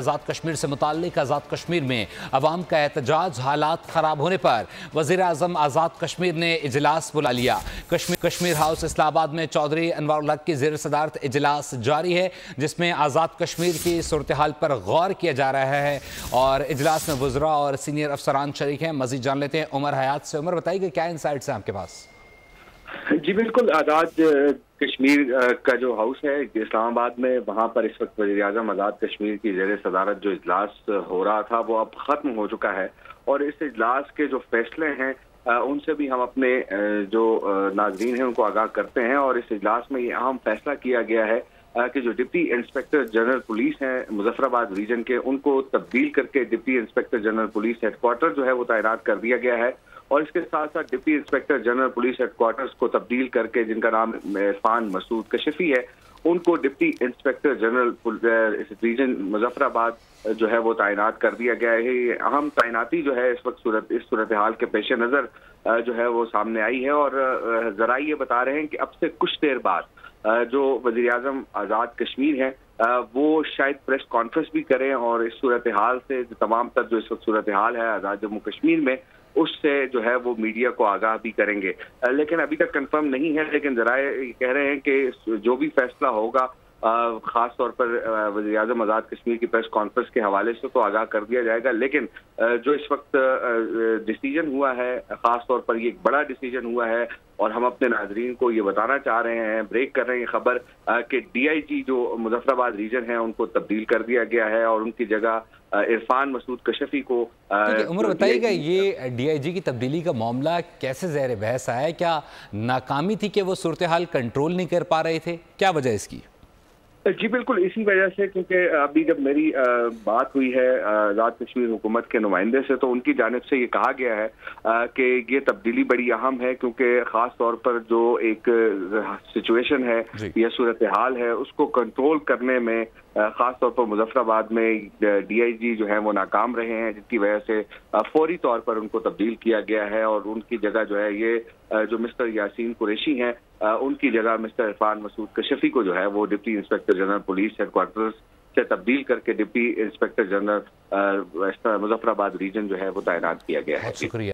آزاد کشمیر سے متعلق آزاد کشمیر میں عوام کا احتجاج، حالات خراب ہونے پر وزیر اعظم آزاد کشمیر نے اجلاس بلا لیا۔ کشمیر ہاؤس اسلام آباد میں چودھری انوار الحق کی زیر صدارت اجلاس جاری ہے، جس میں آزاد کشمیر کی صورتحال پر غور کیا جا رہا ہے اور اجلاس میں وزراء اور سینئر افسران شریک ہیں۔ مزید جان لیتے ہیں عمر حیات سے۔ عمر، بتائیے کہ کیا انسائٹس ہیں آپ کے پاس؟ جی بالکل، آزاد کشمیر کا جو ہاؤس ہے اسلام آباد میں، وہاں پر اس وقت وزیر اعظم آزاد کشمیر کی زیر صدارت جو اجلاس ہو رہا تھا وہ اب ختم ہو چکا ہے، اور اس اجلاس کے جو فیصلے ہیں ان سے بھی ہم اپنے جو ناظرین ہیں ان کو آگاہ کرتے ہیں۔ اور اس اجلاس میں یہ اہم فیصلہ کیا گیا ہے کہ جو ڈپٹی انسپیکٹر جنرل پولیس ہیں مظفر آباد ریجن کے، ان کو تبدیل کر کے deputy inspector general police head quarter جو ہے وہ تعینات کر دیا گیا ہے، اور اس کے ساتھ ساتھ deputy inspector general police head quarters کو تبدیل کر کے، جن کا نام عرفان مسعود کشفی ہے، ان کو deputy inspector general region Muzaffar آباد جو ہے وہ تعینات کر دیا گیا ہے۔ یہ اہم تعیناتی جو ہے اس وقت اس صورتحال کے پیش نظر جو ہے وہ سامنے آئی ہے، اور ذرائع یہ بتا رہے ہیں کہ اب سے کچھ دیر بعد جو وزیر اعظم آزاد کشمیر ہیں وہ شاید پریس کانفرنس بھی کریں، اور اس صورتحال سے تمام تر جو اس وقت صورتحال ہے آزاد جموں کشمیر میں، اس سے جو ہے وہ میڈیا کو آگاہ بھی کریں گے۔ لیکن ابھی تک کنفرم نہیں ہے، لیکن ذرائع کہہ رہے ہیں کہ جو بھی فیصلہ ہوگا خاص طور پر وزیر اعظم آزاد کشمیر کی پریس کانفرنس کے حوالے سے تو آگاہ کر دیا جائے گا، لیکن جو اس وقت ڈیسیجن ہوا ہے، خاص طور پر یہ ایک بڑا ڈیسیجن ہوا ہے، اور ہم اپنے ناظرین کو یہ بتانا چاہ رہے ہیں، بریک کر رہے ہیں خبر کہ ڈی آئی جی جو مظفر آباد ریجن ہے ان کو تبدیل کر دیا گیا ہے، اور ان کی جگہ عرفان مسعود کشفی کو۔ عمر، بتائیے گا یہ ڈی آئی جی کی تبدیلی کا معاملہ کیسے زیر بحث آیا؟ کیا ناکامی تھی کہ وہ صورتحال کنٹرول نہیں کر پا رہے تھے؟ کیا وجہ اس کی؟ جی بالکل اسی وجہ سے، کیونکہ ابھی جب میری بات ہوئی ہے آزاد کشمیر حکومت کے نمائندے سے، تو ان کی جانب سے یہ کہا گیا ہے کہ یہ تبدیلی بڑی اہم ہے، کیونکہ خاص طور پر جو ایک سچویشن ہے یا صورتحال ہے اس کو کنٹرول کرنے میں خاص طور پر مظفر آباد میں ڈی آئی جی جو ہیں وہ ناکام رہے ہیں، جس کی وجہ سے فوری طور پر ان کو تبدیل کیا گیا ہے، اور ان کی جگہ جو ہے یہ جو مسٹر یاسین قریشی ہیں ان کی جگہ مسٹر عرفان مسعود کشفی کو جو ہے وہ deputy inspector general police head quarters سے تبدیل کر کے ڈپٹی انسپیکٹر جنرل مظفر آباد ریجن جو ہے وہ تعینات کیا گیا ہے۔ شکریہ۔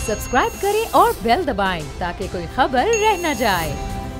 سبسکرائب کریں اور بیل دبائیں تاکہ کوئی خبر رہ نہ جائے۔